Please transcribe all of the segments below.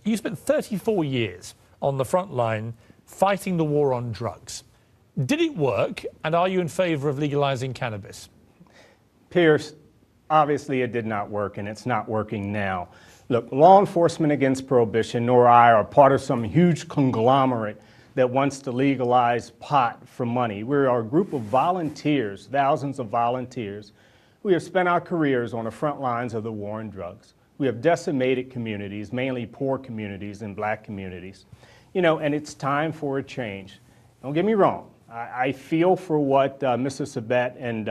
you spent 34 years on the front line fighting the war on drugs. Did it work, and are you in favor of legalizing cannabis? Piers, obviously it did not work, and it's not working now. Look, law enforcement against prohibition, nor I, are part of some huge conglomerate that wants to legalize pot for money. We are a group of volunteers, thousands of volunteers. We have spent our careers on the front lines of the war on drugs. We have decimated communities, mainly poor communities and black communities. You know, and it's time for a change. Don't get me wrong. I feel for what Mr. Sabet and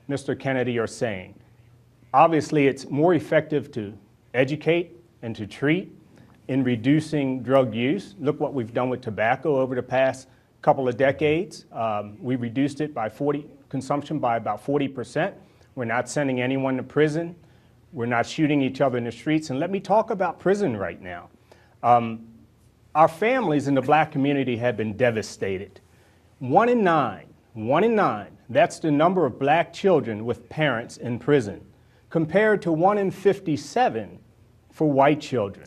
Mr. Kennedy are saying. Obviously, it's more effective to educate and to treat in reducing drug use. Look what we've done with tobacco over the past couple of decades. We reduced it by consumption by about 40%. We're not sending anyone to prison. We're not shooting each other in the streets. And let me talk about prison right now. Our families in the black community have been devastated. 1 in 9, that's the number of black children with parents in prison, compared to 1 in 57 for white children.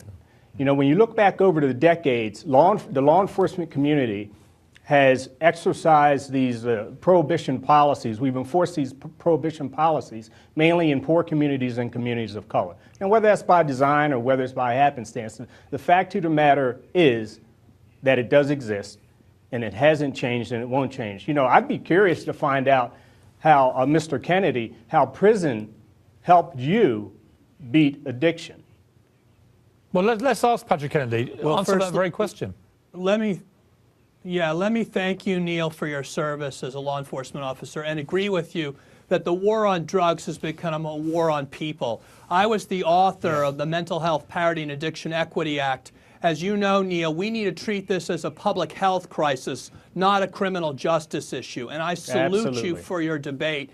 You know, when you look back over the decades, the law enforcement community has exercised these prohibition policies. We've enforced these prohibition policies mainly in poor communities and communities of color. And whether that's by design or whether it's by happenstance, the fact of the matter is that it does exist, and it hasn't changed and it won't change. You know, I'd be curious to find out how, Mr. Kennedy, how prison helped you beat addiction. Well, let's ask Patrick Kennedy. Answer that very question. Let me thank you, Neil, for your service as a law enforcement officer, and agree with you that the war on drugs has become a war on people. I was the author of the Mental Health Parity and Addiction Equity Act. As you know, Neil, we need to treat this as a public health crisis, not a criminal justice issue. And I salute you for your debate.